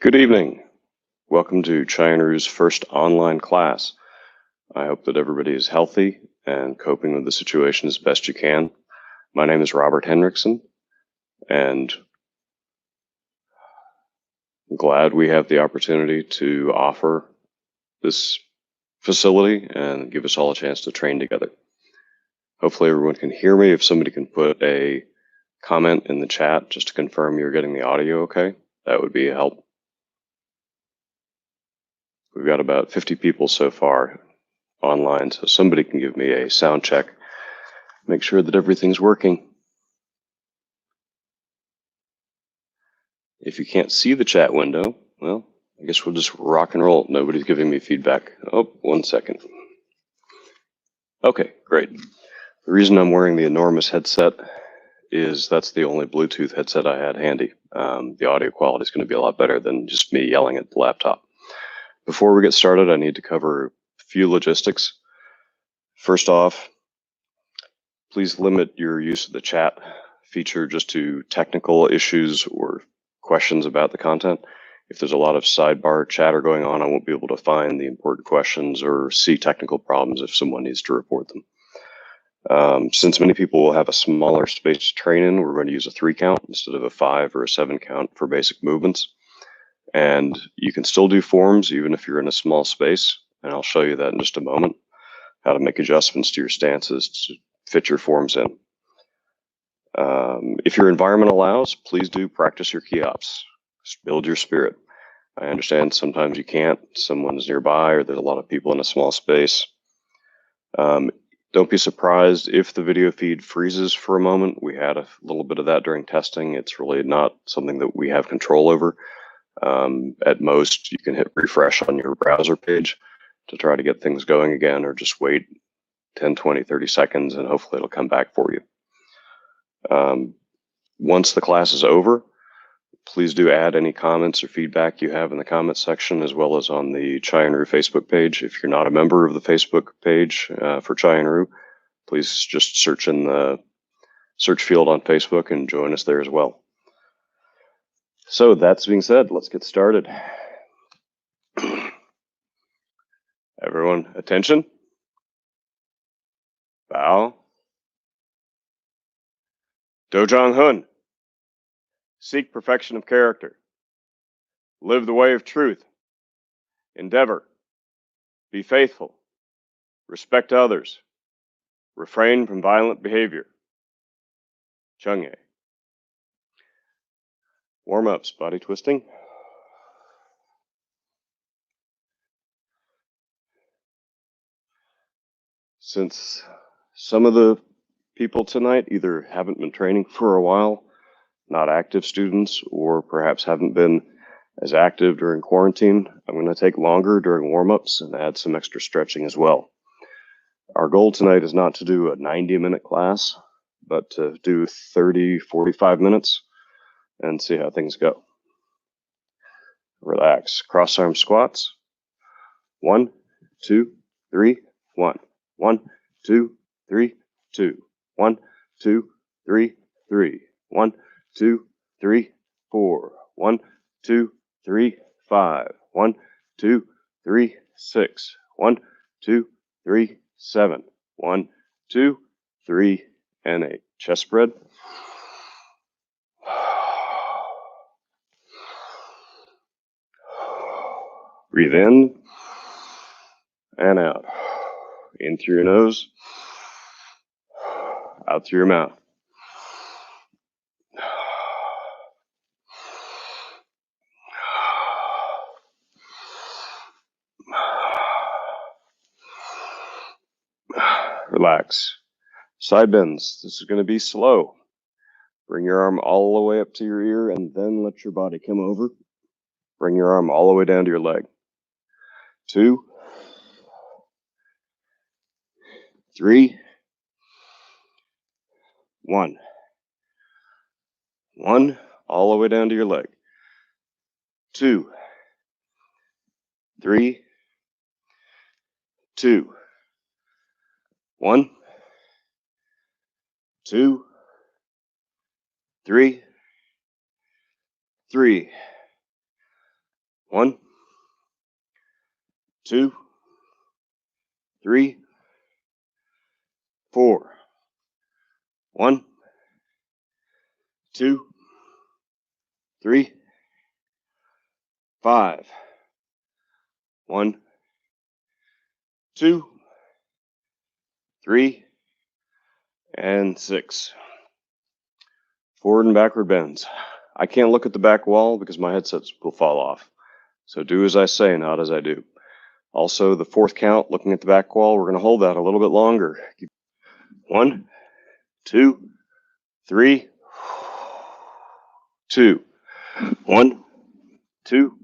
Good evening. Welcome to Chayon Ryu's first online class. I hope that everybody is healthy and coping with the situation as best you can. My name is Robert Henriksen, and I'm glad we have the opportunity to offer this facility and give us all a chance to train together. Hopefully everyone can hear me. If somebody can put a comment in the chat just to confirm you're getting the audio okay, that would be a help. We've got about 50 people so far online, so somebody can give me a sound check, make sure that everything's working. If you can't see the chat window, well, I guess we'll just rock and roll. Nobody's giving me feedback. Oh, 1 second. Okay, great. The reason I'm wearing the enormous headset is that's the only Bluetooth headset I had handy. The audio quality is going to be a lot better than just me yelling at the laptop. Before we get started, I need to cover a few logistics. First off, please limit your use of the chat feature just to technical issues or questions about the content. If there's a lot of sidebar chatter going on, I won't be able to find the important questions or see technical problems if someone needs to report them. Since many people will have a smaller space to train in, we're going to use a 3 count instead of a 5 or a 7 count for basic movements. And you can still do forms even if you're in a small space, and I'll show you that in just a moment, how to make adjustments to your stances to fit your forms in. If your environment allows, please do practice your key ops. Just build your spirit. I understand sometimes you can't, someone's nearby, or there's a lot of people in a small space. Don't be surprised if the video feed freezes for a moment. We had a little bit of that during testing. It's really not something that we have control over. At most, you can hit refresh on your browser page to try to get things going again, or just wait 10, 20, 30 seconds and hopefully it'll come back for you. Once the class is over, please do add any comments or feedback you have in the comments section, as well as on the Chayon Ryu Facebook page. If you're not a member of the Facebook page for Chayon Ryu, please just search in the search field on Facebook and join us there as well. So that being said, let's get started. Everyone, attention. Bow. Dojang Hun. Seek perfection of character. Live the way of truth. Endeavor. Be faithful. Respect others. Refrain from violent behavior. Chungye. Warm-ups, body twisting. Since some of the people tonight either haven't been training for a while, not active students, or perhaps haven't been as active during quarantine, I'm going to take longer during warm-ups and add some extra stretching as well. Our goal tonight is not to do a 90-minute class, but to do 30, 45 minutes and see how things go. Relax. Cross-arm squats. 1, 2, 3, 1. 1, 2, 3, 2. 1, 2, 3, 3. 1, 2, 3, 4. 1, 2, 3, 5. 1, 2, 3, 6. 1, 2, 3, 7. 1, 2, 3, and 8. Chest spread. Breathe in and out. In through your nose, out through your mouth. Relax. Side bends. This is going to be slow. Bring your arm all the way up to your ear and then let your body come over. Bring your arm all the way down to your leg. 2, 3, 1. 1, all the way down to your leg. 2, 3, 2. 1, 2, 3, 3. 1, 2, 3, 4. 1, 2, 3, 5. 1, 2, 3, and 6. Forward and backward bends. I can't look at the back wall because my headsets will fall off. So do as I say, not as I do. Also, the fourth count, looking at the back wall, we're going to hold that a little bit longer. 1, 2, 3, 2. 1, 2,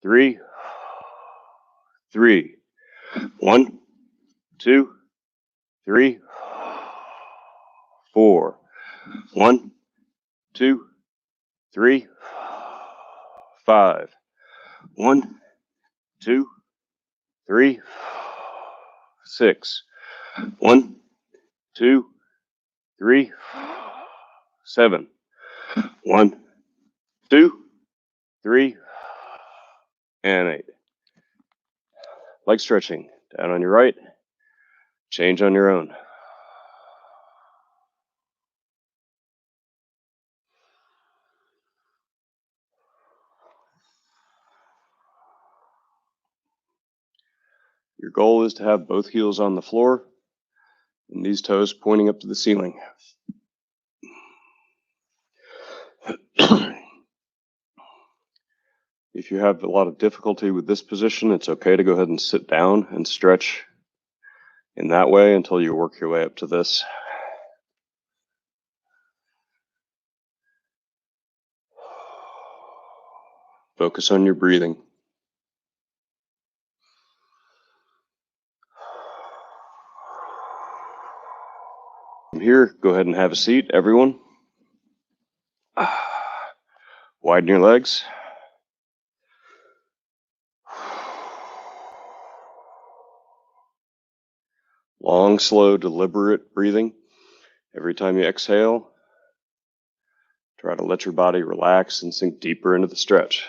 3, 3. 1, 2, 3, 4. 1, 2, 3, 5. 1, 2, 3, 6. 1, 2, 3, 7. 1, 2, 3, and 8. Leg stretching. Down on your right. Change on your own. Your goal is to have both heels on the floor and these toes pointing up to the ceiling. If you have a lot of difficulty with this position, it's okay to go ahead and sit down and stretch in that way until you work your way up to this. Focus on your breathing. From here, go ahead and have a seat, everyone. Widen your legs. Long, slow, deliberate breathing. Every time you exhale, try to let your body relax and sink deeper into the stretch.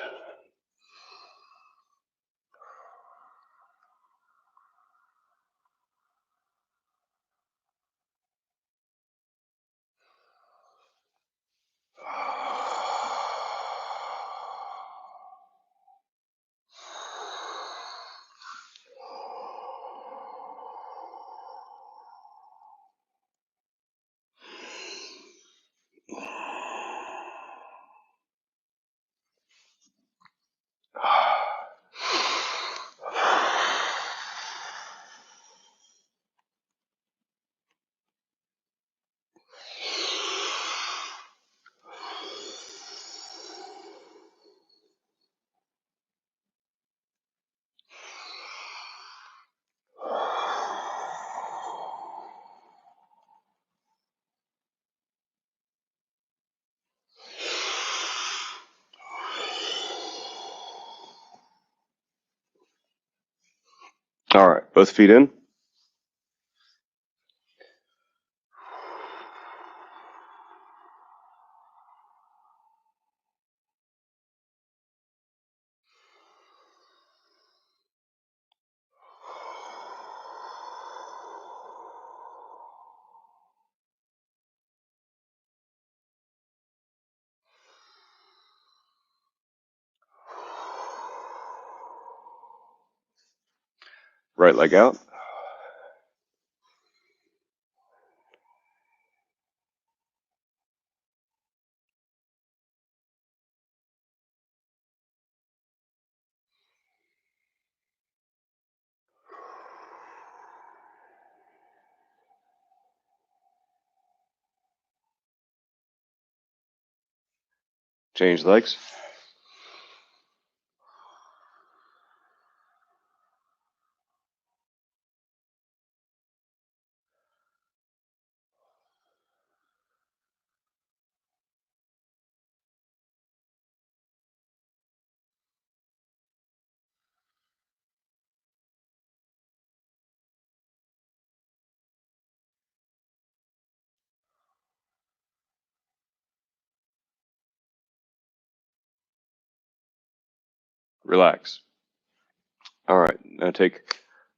All right, both feet in. Right leg out. Change legs. Relax. All right, now take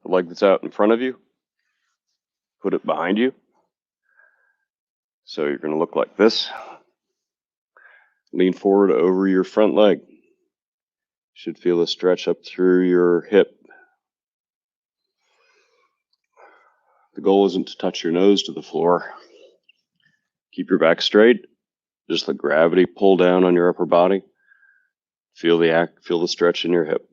the leg that's out in front of you, put it behind you. So you're going to look like this. Lean forward over your front leg. Should feel a stretch up through your hip. The goal isn't to touch your nose to the floor. Keep your back straight. Just let gravity pull down on your upper body. Feel the stretch in your hip.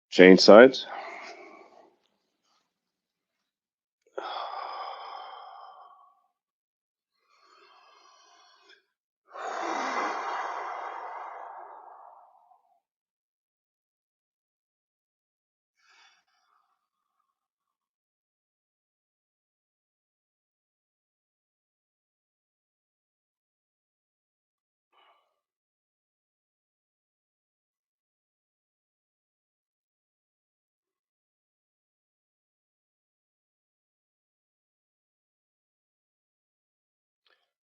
Change sides.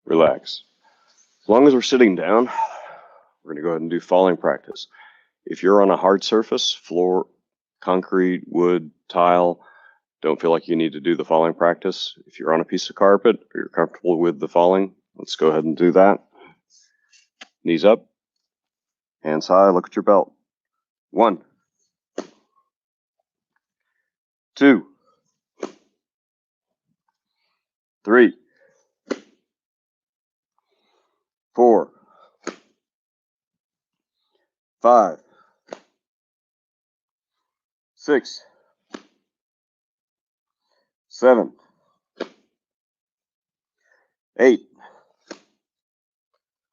Relax. As long as we're sitting down, we're going to go ahead and do falling practice. If you're on a hard surface, floor, concrete, wood, tile, don't feel like you need to do the falling practice. If you're on a piece of carpet or you're comfortable with the falling, let's go ahead and do that. Knees up, hands high, look at your belt. 1, 2, 3, 4, 5, 6, 7, 8.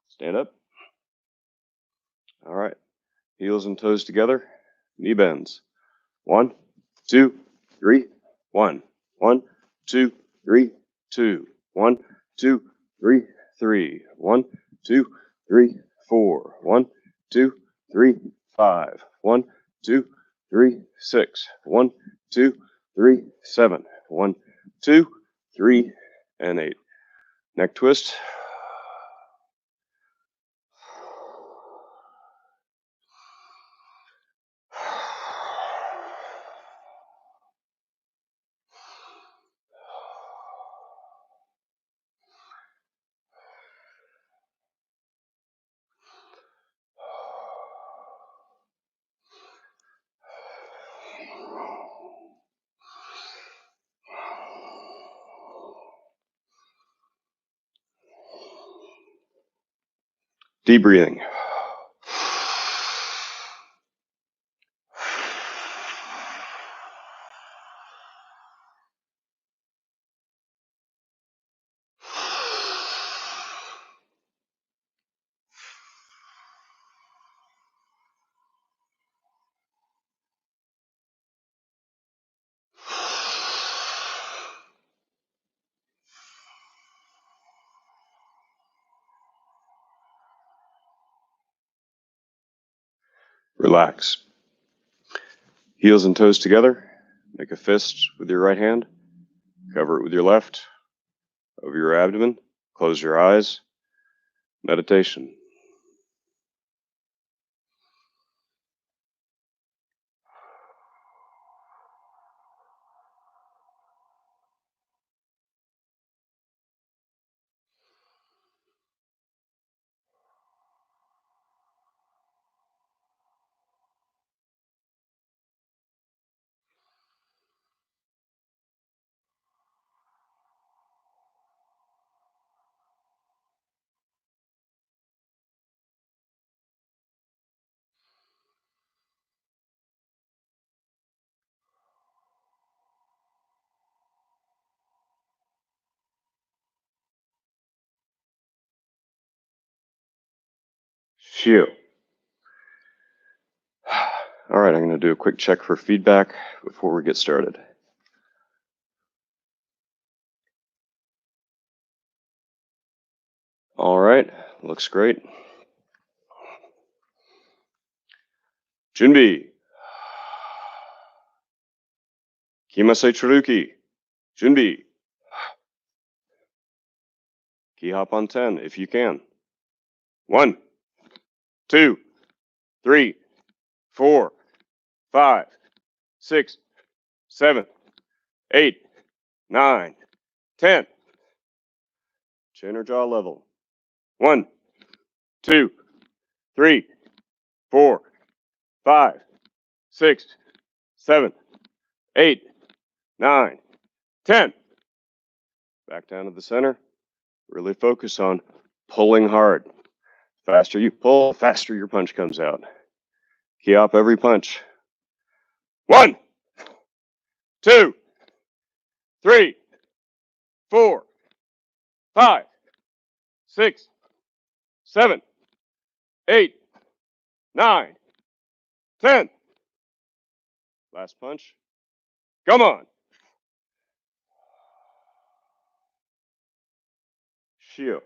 Stand up. All right. Heels and toes together. Knee bends. 1, 2, 3, 1. 1, 2, 3, 2. 1, 2, 3, 3. 1, 2, 3, 4. 1, 2, 3, 5. 1, 2, 3, 6. 1, 2, 3, 7. 1, 2, 3, and 8. Neck twist. Deep breathing. Relax. Heels and toes together. Make a fist with your right hand. Cover it with your left. Over your abdomen. Close your eyes. Meditation. Phew. All right, I'm going to do a quick check for feedback before we get started. All right, Looks great. Junbi. Kimasei Tsuruki. Junbi. Key hop on 10 if you can. 1, 2, 3, 4, 5, 6, 7, 8, 9, 10. Chin or jaw level. 1, 2, 3, 4, 5, 6, 7, 8, 9, 10. Back down to the center. Really focus on pulling hard. Faster you pull, faster your punch comes out. Key up every punch. 1, 2, 3, 4, 5, 6, 7, 8, 9, 10. Last punch. Come on. Shio.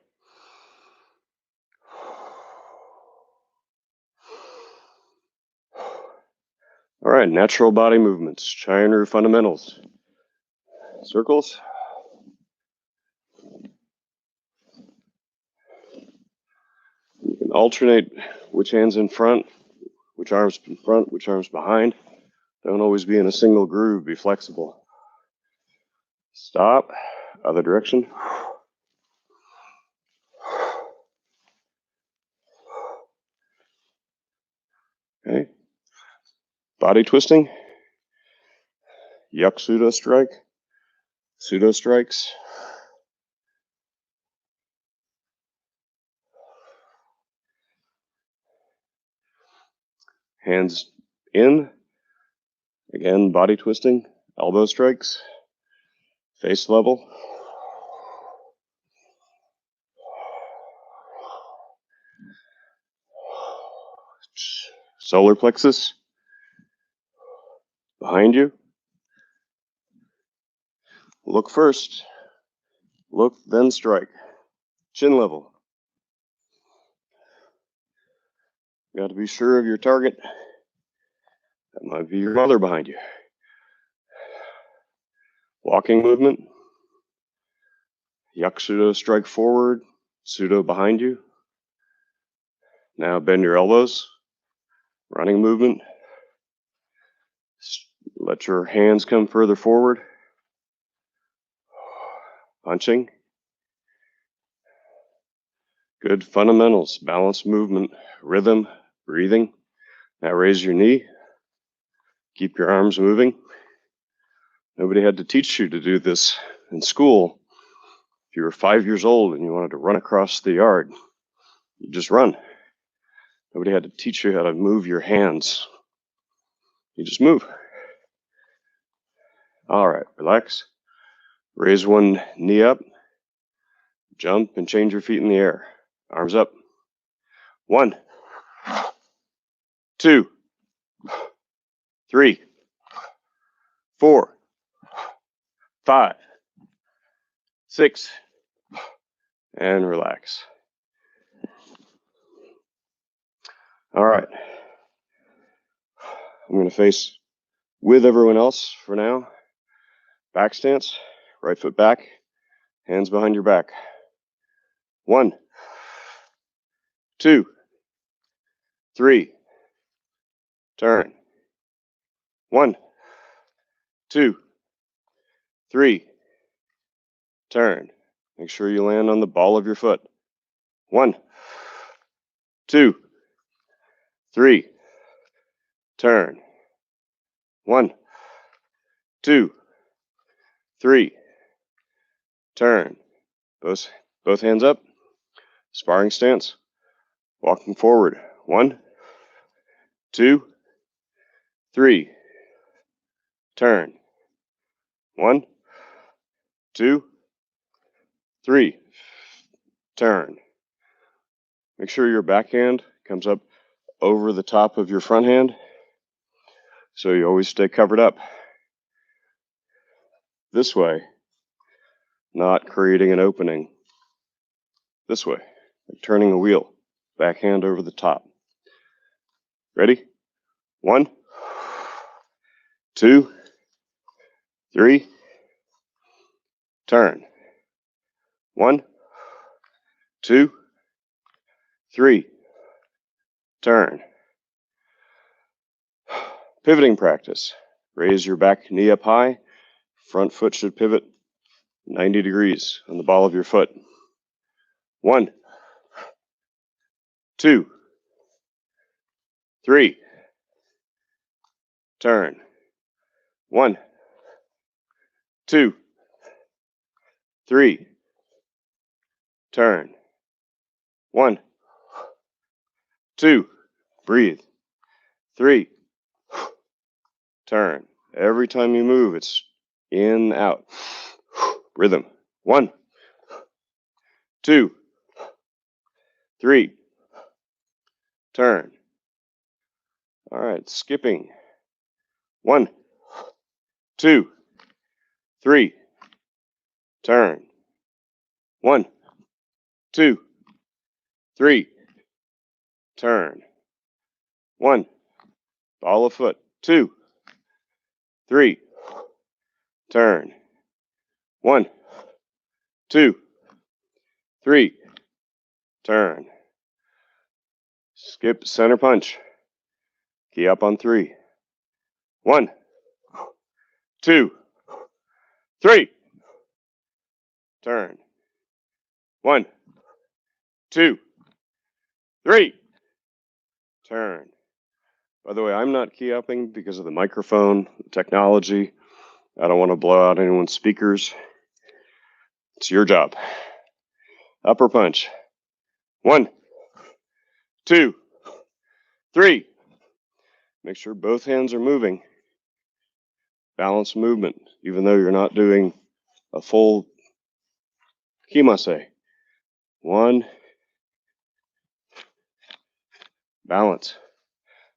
All right, natural body movements. Chayon Ryu fundamentals. Circles. You can alternate which hand's in front, which arm's in front, which arm's behind. Don't always be in a single groove. Be flexible. Stop. Other direction. Okay. Body twisting. Yuck pseudo strike. Pseudo strikes. Hands in. Again, body twisting. Elbow strikes. Face level. Solar plexus. Behind you. Look first. Look, then strike. Chin level. You got to be sure of your target. That might be your mother behind you. Walking movement. Yuck pseudo strike forward. Pseudo behind you. Now bend your elbows. Running movement. Let your hands come further forward. Punching. Good fundamentals. Balance movement. Rhythm. Breathing. Now raise your knee. Keep your arms moving. Nobody had to teach you to do this in school. If you were 5 years old and you wanted to run across the yard, you just run. Nobody had to teach you how to move your hands. You just move. All right, relax. Raise one knee up. Jump and change your feet in the air. Arms up. 1, 2, 3, 4, 5, 6, and relax. All right. I'm going to face with everyone else for now. Back stance, right foot back, hands behind your back. 1, 2, 3, turn. 1, 2, 3, turn. Make sure you land on the ball of your foot. 1, 2, 3, turn. 1, 2, 3, turn. Both hands up. Sparring stance. Walking forward. 1, 2, 3, turn. 1, 2, 3, turn. Make sure your backhand comes up over the top of your front hand, so you always stay covered up. This way, not creating an opening. This way. like turning a wheel. Backhand over the top. Ready? 1, 2, 3, turn. 1, 2, 3, turn. Pivoting practice. Raise your back knee up high. Front foot should pivot 90 degrees on the ball of your foot. 1, 2, 3, turn. 1, 2, 3, turn. 1, 2, breathe. 3, turn. Every time you move, it's in, out. Rhythm. 1, 2, 3, turn. All right, skipping. 1, 2, 3, turn. 1, 2, 3, turn. 1, ball of foot. 2, 3, turn. 1, 2, 3, turn. Skip center punch. Key up on 3. 1, 2, 3, turn. 1, 2, 3, turn. By the way, I'm not key upping because of the microphone, the technology. I don't want to blow out anyone's speakers. It's your job. Upper punch. 1, 2, 3. Make sure both hands are moving. Balanced movement, even though you're not doing a full kimase. 1, balance.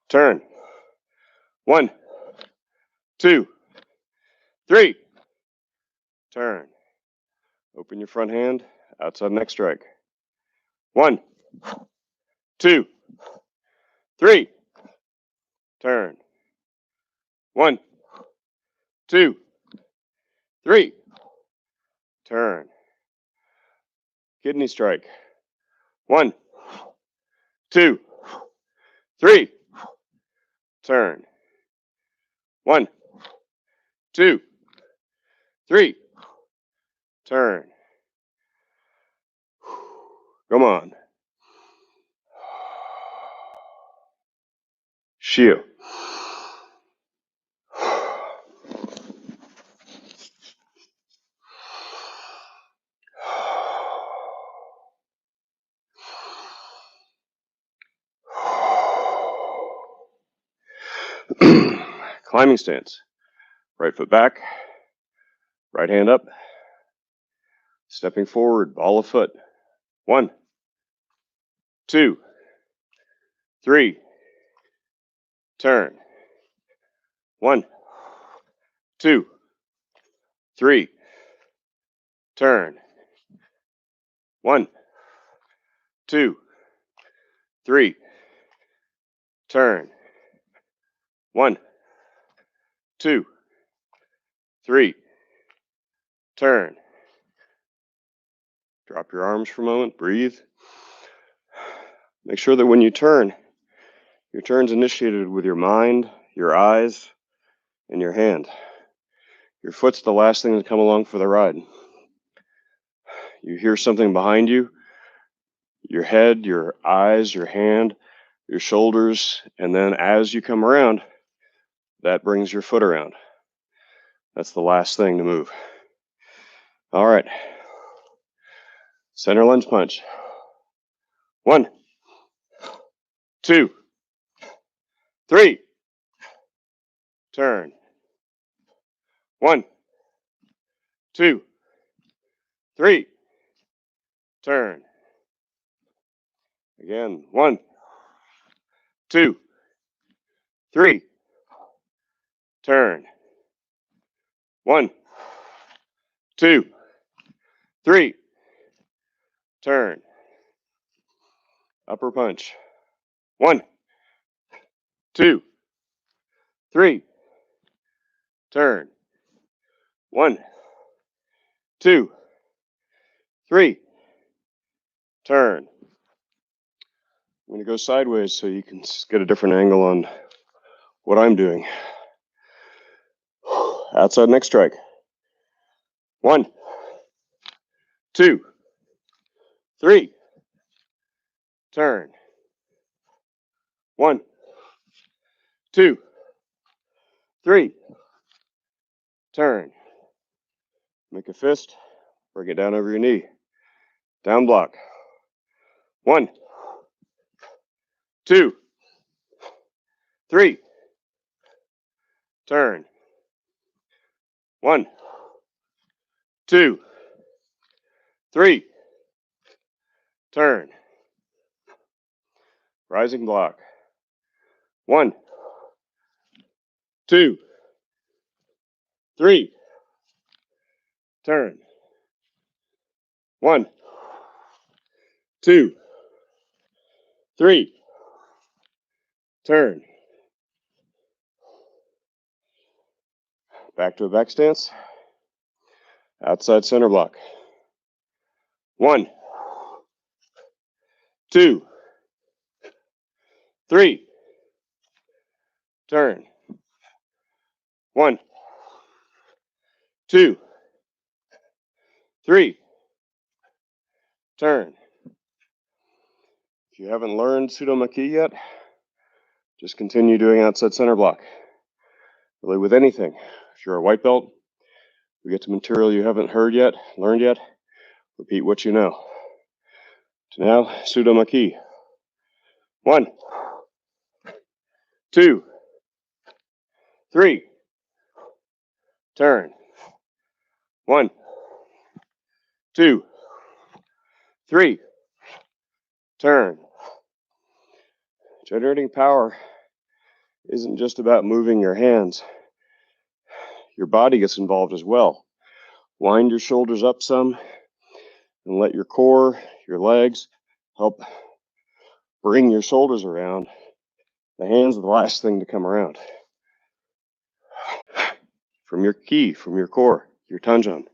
Turn. 1, 2, 3, turn. Open your front hand, outside neck strike. 1, 2, 3, turn. 1, 2, 3, turn. Kidney strike. 1, 2, 3, turn. 1, 2, 3, turn. Come on. Shio. Climbing stance. Right foot back, right hand up, stepping forward, ball of foot. 1, 2, 3, turn. 1, 2, 3, turn. 1, 2, 3, turn. 1, 2, 3, turn. Drop your arms for a moment, breathe. Make sure that when you turn, your turn's initiated with your mind, your eyes, and your hand. Your foot's the last thing to come along for the ride. You hear something behind you, your head, your eyes, your hand, your shoulders, and then as you come around, that brings your foot around. That's the last thing to move. All right. Center lunge punch. 1, 2, 3, turn. 1, 2, 3, turn. Again, 1, 2, 3, turn. 1, 2, 3, turn. Upper punch. 1, 2, 3. Turn. 1, 2, 3. Turn. I'm going to go sideways so you can get a different angle on what I'm doing. Outside neck strike. 1, 2, 3. Turn. 1, 2, 3. Turn. Make a fist. Bring it down over your knee. Down block. 1, 2, 3. Turn. 1, 2, 3. Turn. Rising block. 1, 2, 3. Turn. 1, 2, 3. Turn. Back to a back stance. Outside center block. 1, 2, 3. Turn. 1, 2, 3. Turn. If you haven't learned Sudomaki yet, just continue doing outside center block. Really with anything. If you're a white belt, we get to material you haven't learned yet, repeat what you know. So now, Sudomaki. 1, 2, 3. Turn. 1, 2, 3. Turn. Generating power isn't just about moving your hands. Your body gets involved as well. Wind your shoulders up some and let your core, your legs help bring your shoulders around. The hands are the last thing to come around. From your ki, from your core, your tanjan.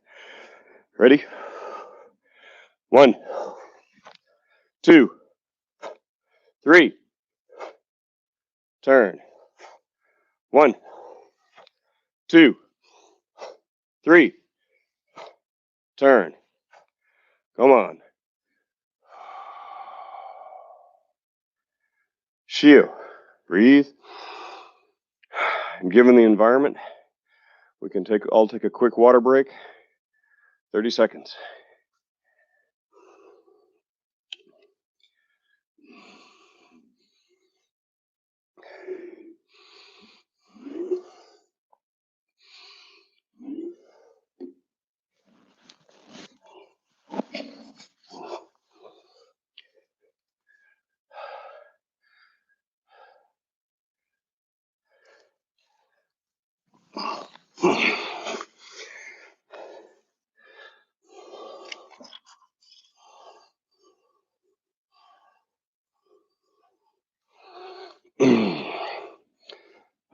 Ready? 1, 2, 3. Turn. 1, 2, 3. Turn. Come on. Shio. Breathe. And given the environment, we can all take a quick water break. 30 seconds.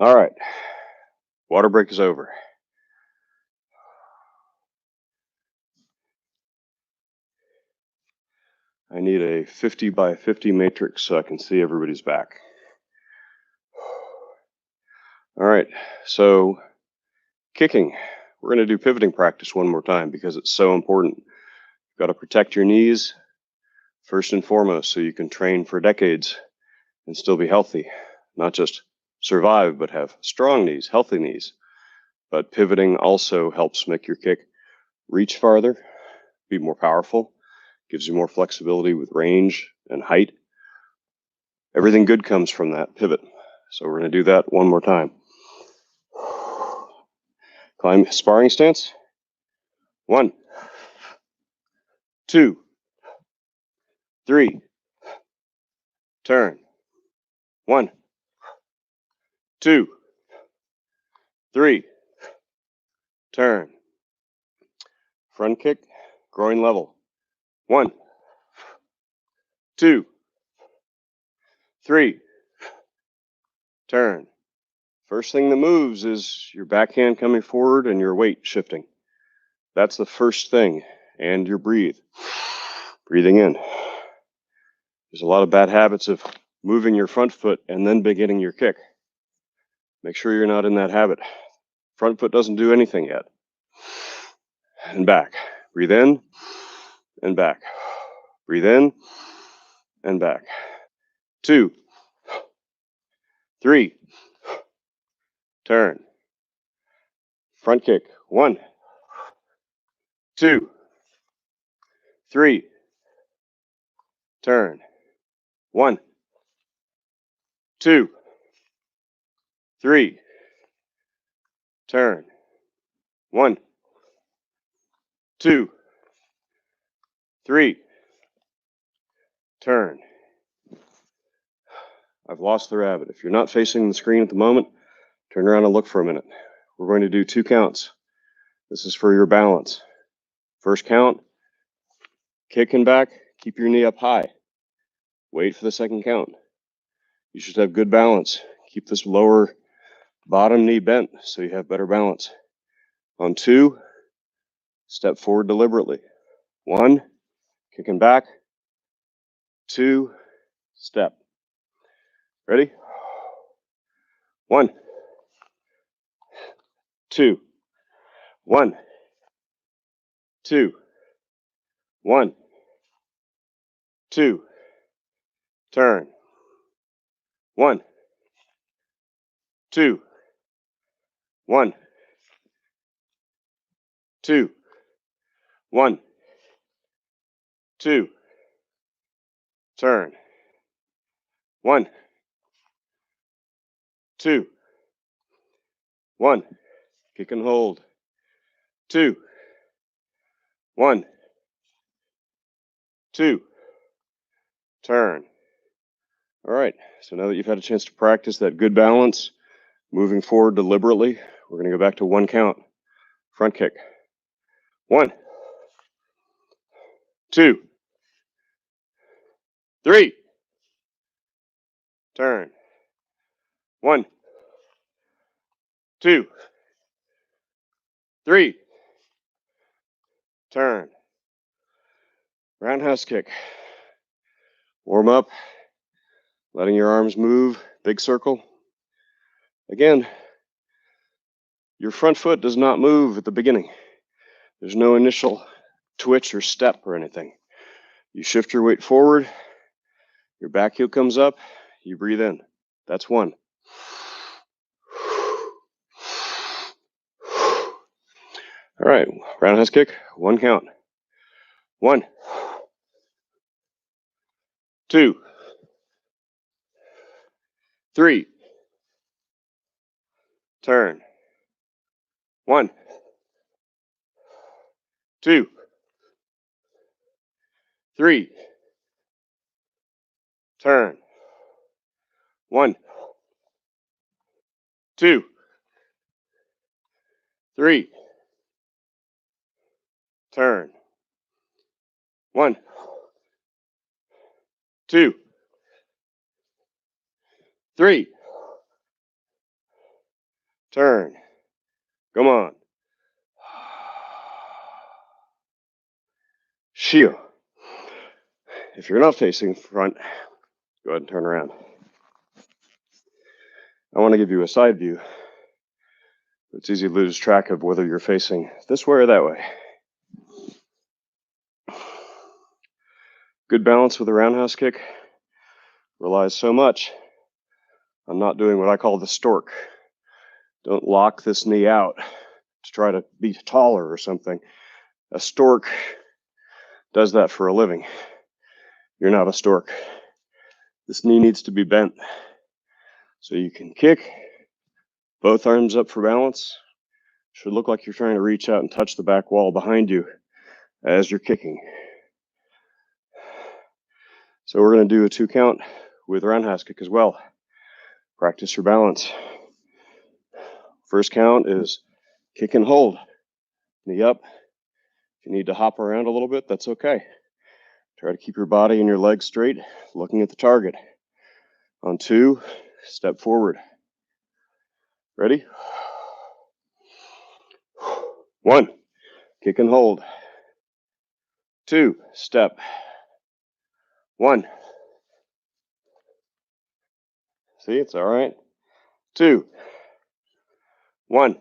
All right. Water break is over. I need a 50 by 50 matrix so I can see everybody's back. All right, so kicking. We're going to do pivoting practice one more time because it's so important. You've got to protect your knees first and foremost so you can train for decades and still be healthy. Not just survive, but have strong knees, healthy knees. But pivoting also helps make your kick reach farther, be more powerful, gives you more flexibility with range and height. Everything good comes from that pivot. So we're going to do that one more time. Climb sparring stance. 1, 2, 3. Turn. 1, 2, 3. Turn. Front kick, groin level. 1, 2, 3, turn. First thing that moves is your backhand coming forward and your weight shifting. That's the first thing. And your breathe. Breathing in. There's a lot of bad habits of moving your front foot and then beginning your kick. Make sure you're not in that habit. Front foot doesn't do anything yet. And back. Breathe in and back. Breathe in and back. 2, 3, turn. Front kick. 1, 2, 3, turn. 1, 2, 3, turn. 1, 2, 3, turn. I've lost the rabbit. If you're not facing the screen at the moment, turn around and look for a minute. We're going to do 2 counts. This is for your balance. First count, kicking back, keep your knee up high. Wait for the second count. You should have good balance. Keep this lower bottom knee bent so you have better balance. On 2, step forward deliberately. 1, kicking back. 2, step. Ready? 1, 2, 1, 2, 1, 2, turn. 1, 2, 1, 2, 1, 2, turn. 1, 2, 1, kick and hold. 2, 1, 2, turn. All right, so now that you've had a chance to practice that good balance, moving forward deliberately, we're going to go back to 1 count. Front kick. 1, 2, 3, turn. 1, 2, 3, turn. Roundhouse kick. Warm up, letting your arms move, big circle. Again, your front foot does not move at the beginning. There's no initial twitch or step or anything. You shift your weight forward, your back heel comes up, you breathe in. That's 1. All right, roundhouse kick, 1 count. 1, 2, 3, turn. 1, 2, 3, turn. 1, 2, 3, turn. 1, 2, 3, turn. Come on. Shield. If you're not facing front, go ahead and turn around. I want to give you a side view. It's easy to lose track of whether you're facing this way or that way. Good balance with a roundhouse kick relies so much on not doing what I call the stork. Don't lock this knee out to try to be taller or something. A stork does that for a living. You're not a stork. This knee needs to be bent so you can kick, both arms up for balance. Should look like you're trying to reach out and touch the back wall behind you as you're kicking. So we're going to do a 2 count with roundhouse kick as well. Practice your balance. First count is kick and hold. Knee up. If you need to hop around a little bit, that's okay. Try to keep your body and your legs straight, looking at the target. On 2, step forward. Ready? 1, kick and hold. 2, step. 1. See, it's all right. 2, 1,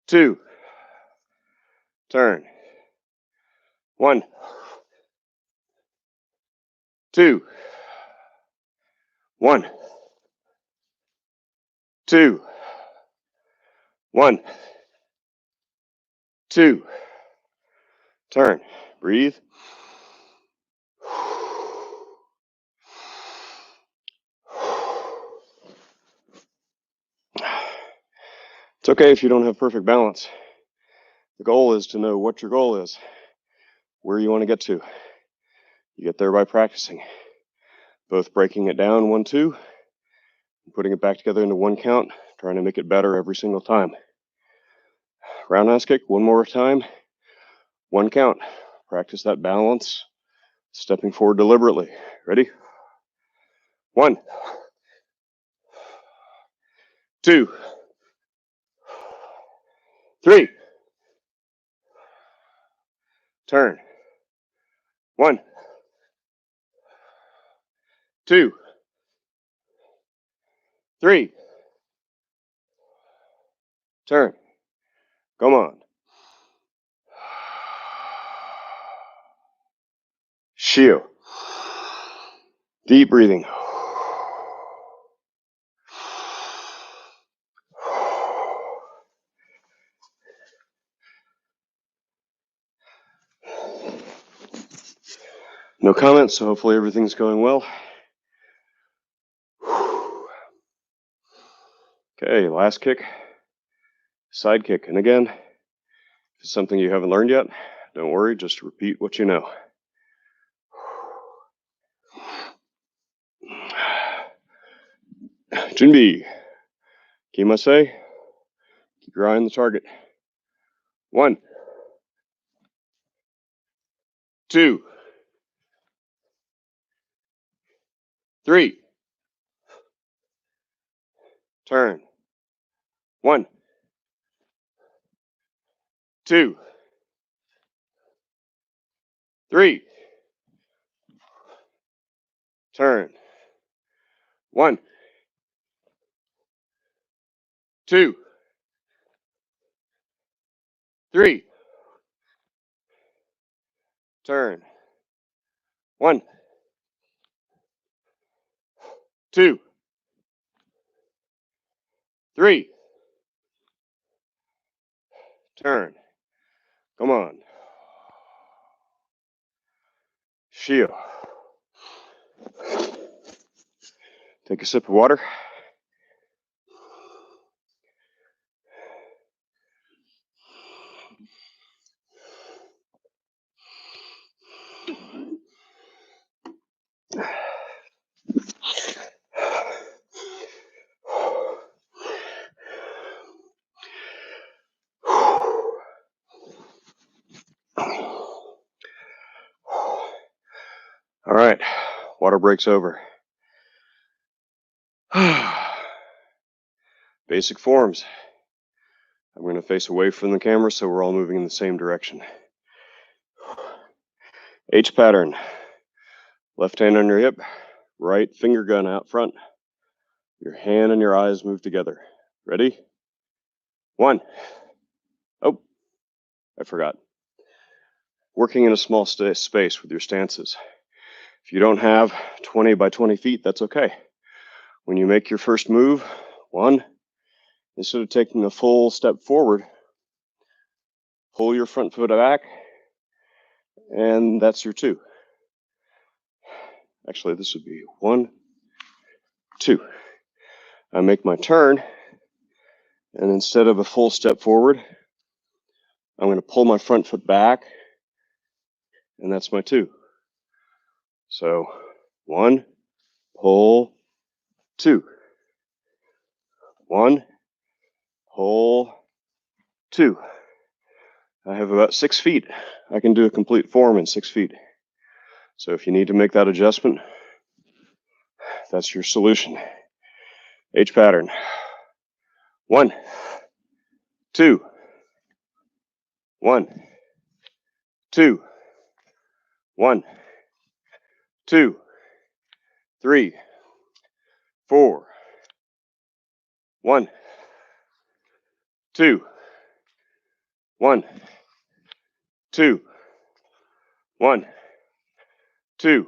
2, turn. 1, 2, 1, 2, 1, 2, turn. Breathe. It's okay if you don't have perfect balance. The goal is to know what your goal is, where you want to get to. You get there by practicing, both breaking it down 1, 2, and putting it back together into 1 count, trying to make it better every single time. Roundhouse kick, 1 more time, 1 count. Practice that balance, stepping forward deliberately. Ready? 1, 2, 3, turn. 1, 2, 3, turn. Come on. Shio. Deep breathing. No comments, so hopefully everything's going well. Okay, last kick, side kick. And again, if it's something you haven't learned yet, don't worry, just repeat what you know. Junbi, Kimase, keep your eye on the target. 1, 2, 3, turn. 1, 2, 3, turn. 1, 2, 3, turn. 1, 2, 3, turn. Come on. Shio. Take a sip of water. All right, water breaks over. Basic forms. I'm going to face away from the camera so we're all moving in the same direction. H pattern. Left hand on your hip, right finger gun out front. Your hand and your eyes move together. Ready? 1. Oh, I forgot. Working in a small space with your stances. If you don't have 20 by 20 feet, that's okay. When you make your first move, 1, instead of taking a full step forward, pull your front foot back, and that's your 2. Actually, this would be 1, 2. I make my turn, and instead of a full step forward, I'm going to pull my front foot back, and that's my 2. So 1, pull, 2. 1, pull, 2. I have about 6 feet. I can do a complete form in 6 feet. So if you need to make that adjustment, that's your solution. H pattern. 1, 2, 1, 2, 1, 2, 3, 4, 1, 2, 1, 2, 1, 2,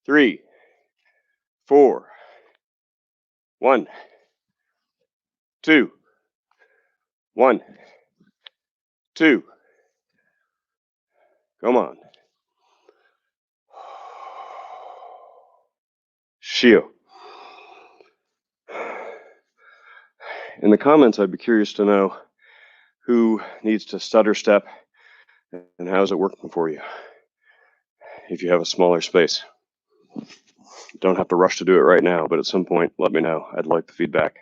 3, 4, 1, 2, 1, 2. Come on. Shio. In the comments, I'd be curious to know who needs to stutter step and how's it working for you if you have a smaller space. Don't have to rush to do it right now, but at some point, let me know. I'd like the feedback.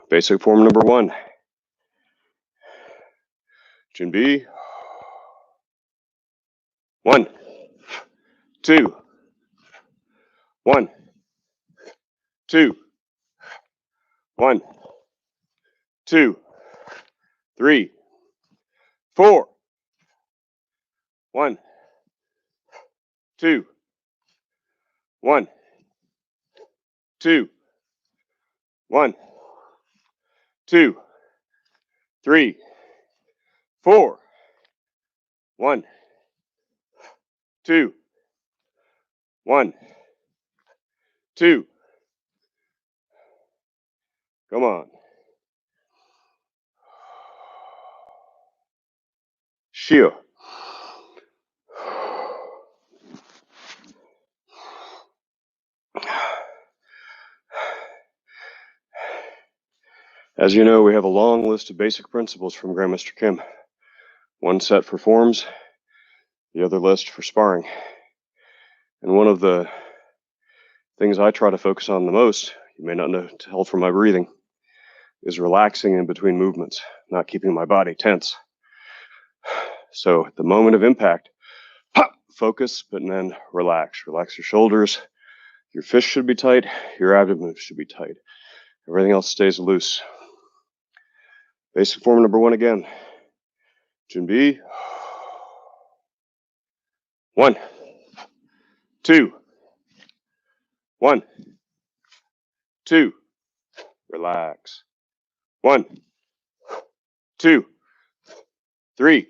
Basic form number 1. Junbi. 1, 2, 1, 2, 1, 2, 3, 4, 1, 2, 1, 2, 1, 2, 3, 4, 1, 2, 1, 2. Come on. Shio. As you know, we have a long list of basic principles from Grandmaster Kim. One set for forms, the other list for sparring. And one of the things I try to focus on the most, you may not know, tell from my breathing, is relaxing in between movements, not keeping my body tense. So at the moment of impact, focus, but then relax. Relax your shoulders. Your fist should be tight. Your abdomen should be tight. Everything else stays loose. Basic form number 1 again. Junbi. 1, 2, 1, 2. Relax. 1, 2, 3,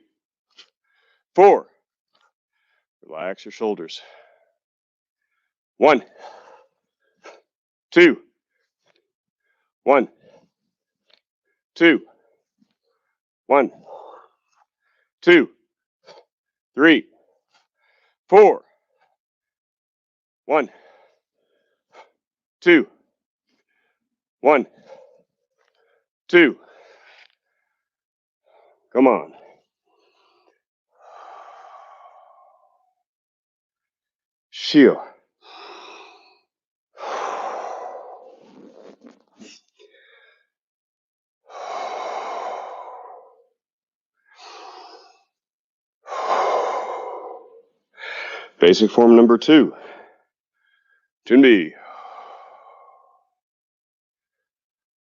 4. Relax your shoulders. 1, 2, 1, 2, 1, 2, 3, 4, 1, 2, 1, 2. Come on. Shio. Basic form number 2. Junbi.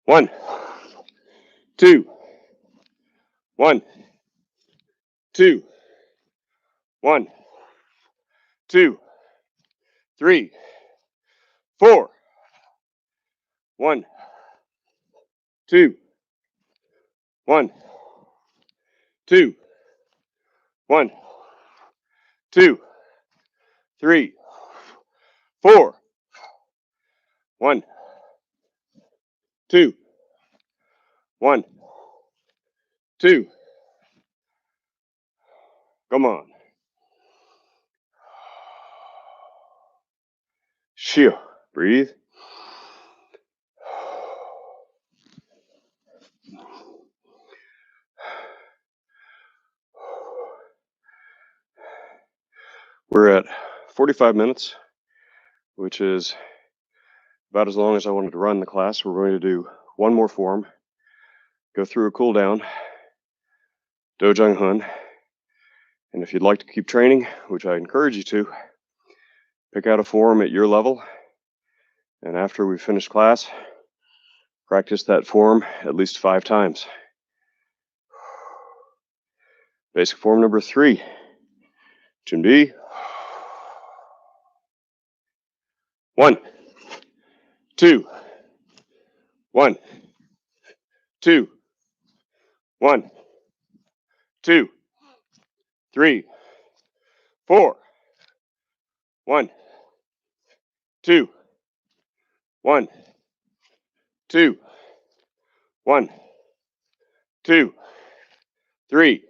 1, 2, 1, 2, 1, 2, 3, 4, 1, 2, 1, 2, 1, 2, 3, 4, 1, 2, 1, 2. Come on. Shio. Breathe. We're at 45 minutes, which is about as long as I wanted to run the class. We're going to do one more form, go through a cool down, Dojang Hun, And if you'd like to keep training, which I encourage you to, pick out a form at your level, and after we finish class, practice that form at least 5 times. Basic form number 3. Tune B. 1, 2, 1, 2, 1, 2, 3, 4, 1, 2, 1, 2, 1, 2, 3,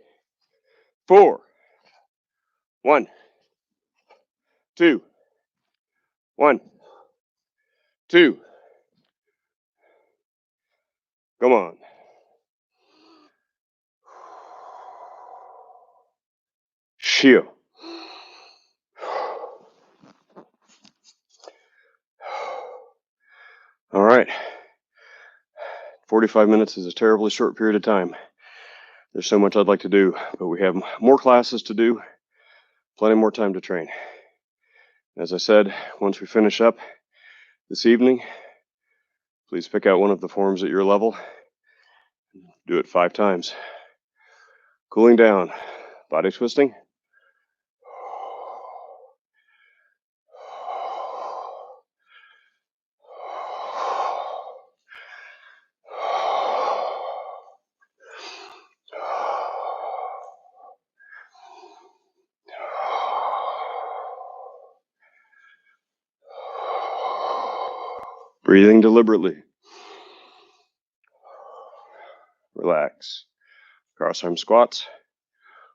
4, 1, 2, 1, 2. Come on. Shio. All right. 45 minutes is a terribly short period of time. There's so much I'd like to do, but we have more classes to do, plenty more time to train. As I said, once we finish up this evening, please pick out one of the forms at your level. Do it 5 times. Cooling down, body twisting. Breathing deliberately. Relax. Cross arm squats.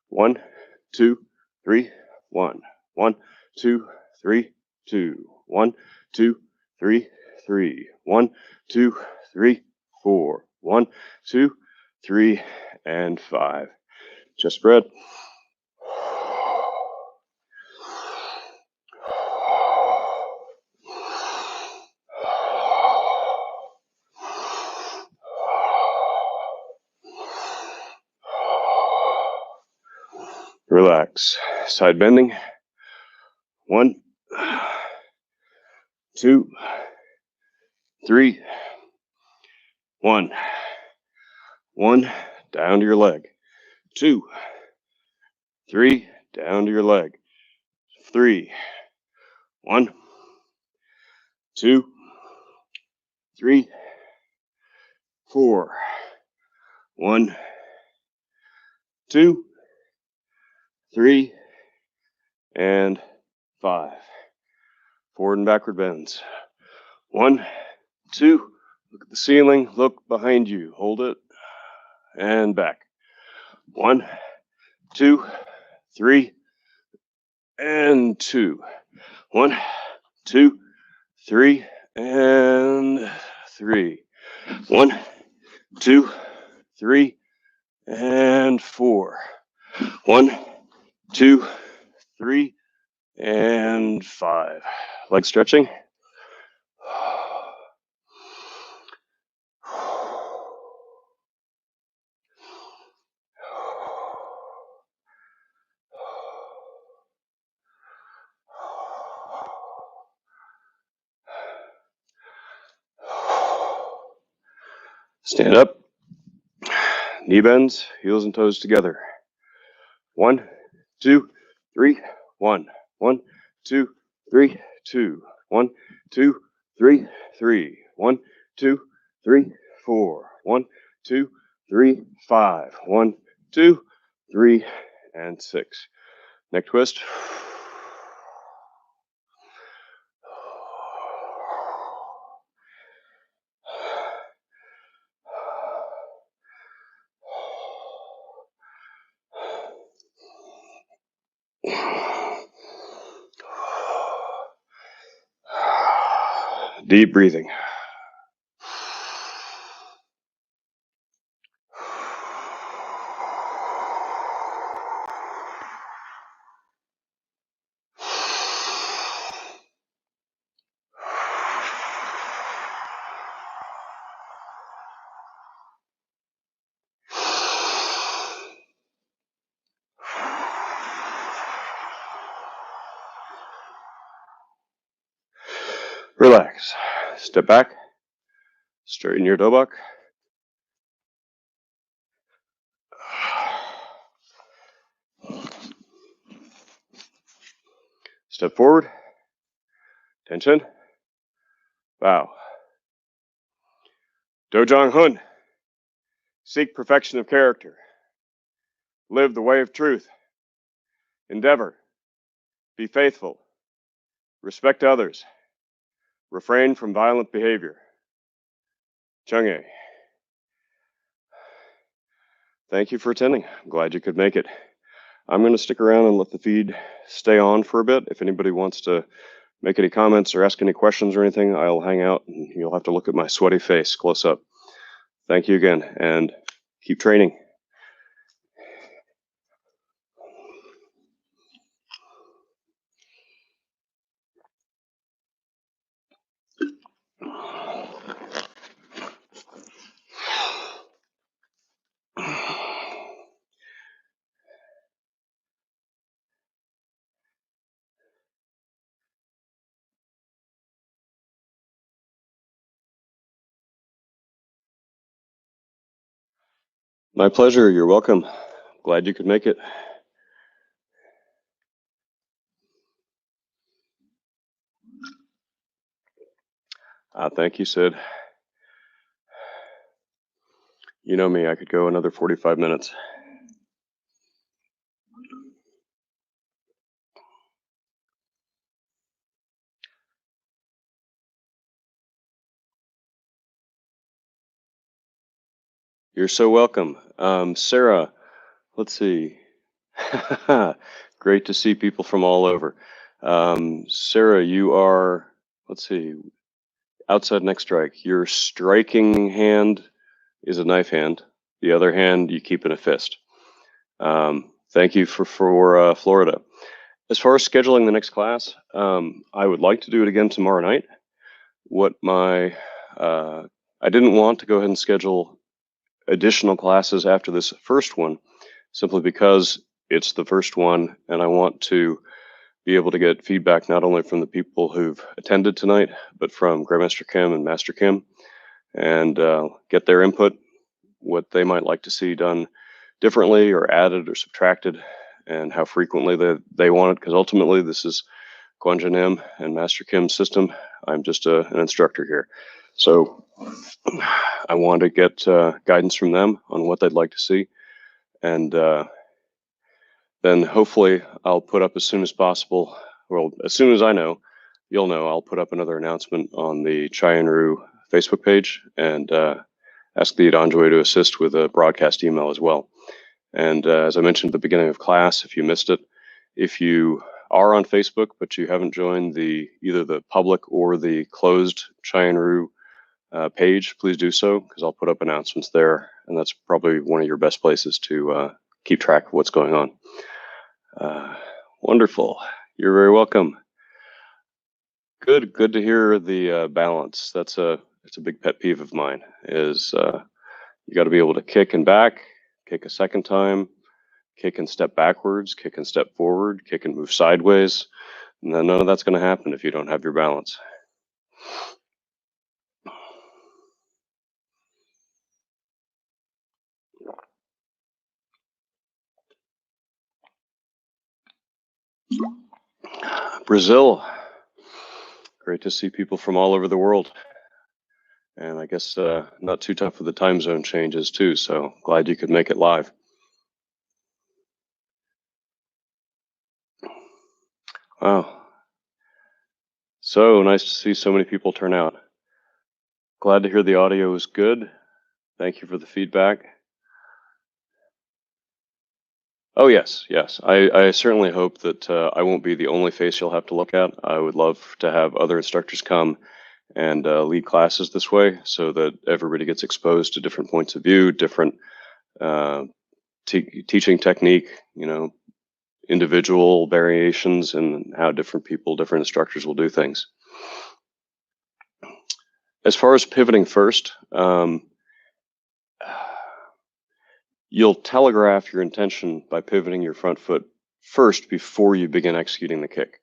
1, 2, 3, 1. 1, 2, 3, 2. 1, 2, 3, 3. 1, 2, 3, 4. 1, 2, 3, and 5. Chest spread. Relax. Side bending. 1, 2, 3, 1. 1, down to your leg. 2, 3, down to your leg. 3, 1, 2, 3, 4. 1, 2, 3, and 5. Forward and backward bends. 1, 2, look at the ceiling, look behind you, hold it, and back. 1, 2, 3, and 2. 1, 2, 3, and 3. 1, 2, 3, and 4. 1, 2, 3, and 5. Leg stretching. Stand up. Knee bends, heels and toes together. 1, 2, 3, 1. 1, 2, 3, 2. 1, 2, 3, 3. 1, 2, 3, 4. 1, 2, 3, 5. 1, 2, 3, and 6. Neck twist. Deep breathing. Step back, straighten your toe buck. Step forward, tension, bow. Dojang Hun, seek perfection of character. Live the way of truth. Endeavor. Be faithful. Respect others. Refrain from violent behavior. Chang'e. Thank you for attending. I'm glad you could make it. I'm going to stick around and let the feed stay on for a bit. If anybody wants to make any comments or ask any questions or anything, I'll hang out and you'll have to look at my sweaty face close up. Thank you again and keep training. My pleasure. You're welcome. Glad you could make it. Thank you, Sid. You know me, I could go another 45 minutes. You're so welcome. Sarah, let's see. Great to see people from all over. Sarah, you are, let's see, outside neck strike. Your striking hand is a knife hand. The other hand you keep in a fist. Thank you for Florida. As far as scheduling the next class, I would like to do it again tomorrow night. I didn't want to go ahead and schedule additional classes after this first one, simply because it's the first one and I want to be able to get feedback not only from the people who've attended tonight, but from Grandmaster Kim and Master Kim, and get their input, what they might like to see done differently or added or subtracted, and how frequently they want it, because ultimately this is Guanjin M and Master Kim's system. I'm just an instructor here. So I want to get guidance from them on what they'd like to see. And then hopefully I'll put up as soon as possible, well, as soon as I know, you'll know, I'll put up another announcement on the Chayon Ryu Facebook page and ask the Adanjue to assist with a broadcast email as well. And as I mentioned at the beginning of class, if you missed it, if you are on Facebook but you haven't joined either the public or the closed Chayon Ryu page, please do so, because I'll put up announcements there, and that's probably one of your best places to keep track of what's going on. Wonderful. You're very welcome. Good to hear the balance. It's a big pet peeve of mine, is you got to be able to kick and back, kick a second time, kick and step backwards, kick and step forward, kick and move sideways. And then none of that's going to happen if you don't have your balance. Brazil. Great to see people from all over the world. And I guess not too tough with the time zone changes too, so glad you could make it live. Wow. So nice to see so many people turn out. Glad to hear the audio is good. Thank you for the feedback. Oh, yes. I certainly hope that I won't be the only face you'll have to look at. I would love to have other instructors come and lead classes this way, so that everybody gets exposed to different points of view, different teaching technique, individual variations, and how different instructors will do things. As far as pivoting first, you'll telegraph your intention by pivoting your front foot first before you begin executing the kick.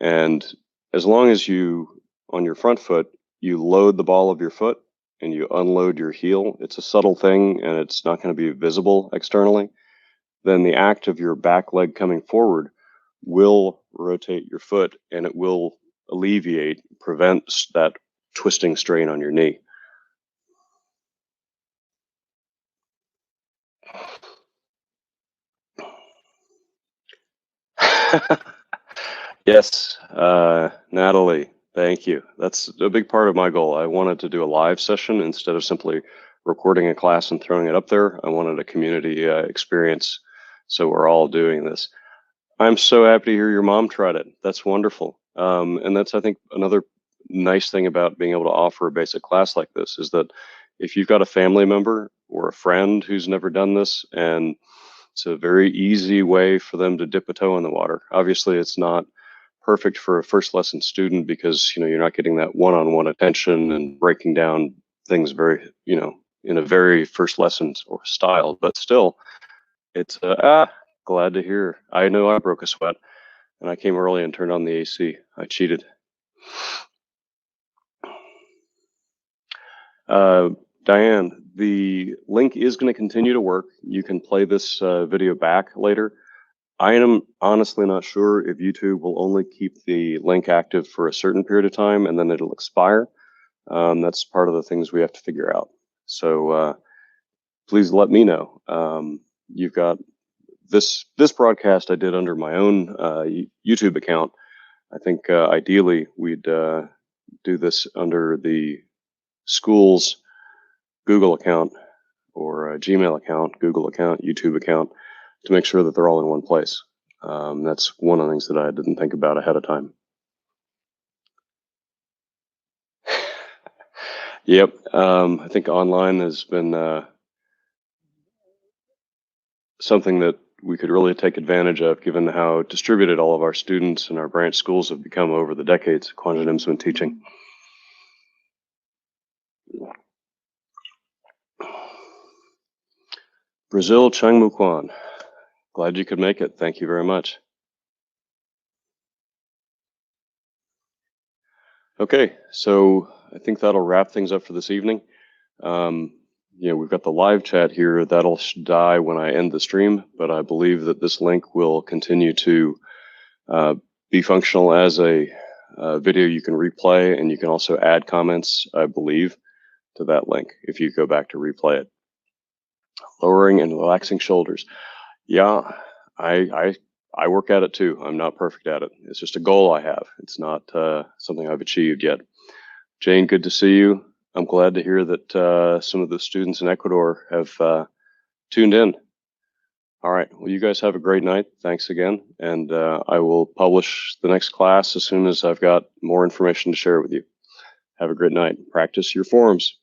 And as long as on your front foot, you load the ball of your foot and you unload your heel. It's a subtle thing and it's not going to be visible externally. Then the act of your back leg coming forward will rotate your foot and it will alleviate, prevent that twisting strain on your knee. Yes, Natalie, thank you. That's a big part of my goal. I wanted to do a live session instead of simply recording a class and throwing it up there. I wanted a community experience, so we're all doing this. I'm so happy to hear your mom tried it. That's wonderful. And that's, I think, another nice thing about being able to offer a basic class like this is that if you've got a family member or a friend who's never done this, and it's a very easy way for them to dip a toe in the water. Obviously, it's not perfect for a first lesson student because you're not getting that one-on-one attention and breaking down things very in a very first lesson or style. But still, it's glad to hear. I know I broke a sweat and I came early and turned on the AC. I cheated. Diane, the link is going to continue to work. You can play this video back later. I am honestly not sure if YouTube will only keep the link active for a certain period of time and then it'll expire. That's part of the things we have to figure out. So please let me know. You've got this broadcast I did under my own YouTube account. I think ideally we'd do this under the school's Google account or Gmail account, Google account, YouTube account to make sure that they're all in one place. That's one of the things that I didn't think about ahead of time. Yep. I think online has been something that we could really take advantage of given how distributed all of our students and our branch schools have become over the decades Quantum Dim's been teaching. Brazil Changmuquan. Glad you could make it. Thank you very much. Okay, so I think that'll wrap things up for this evening. We've got the live chat here. That'll die when I end the stream, but I believe that this link will continue to be functional as a video you can replay, and you can also add comments, I believe, to that link if you go back to replay it. Lowering and relaxing shoulders. Yeah, I work at it too. I'm not perfect at it. It's just a goal I have. It's not something I've achieved yet. Jane, good to see you. I'm glad to hear that some of the students in Ecuador have tuned in. All right. Well, you guys have a great night. Thanks again. And I will publish the next class as soon as I've got more information to share with you. Have a great night. Practice your forms.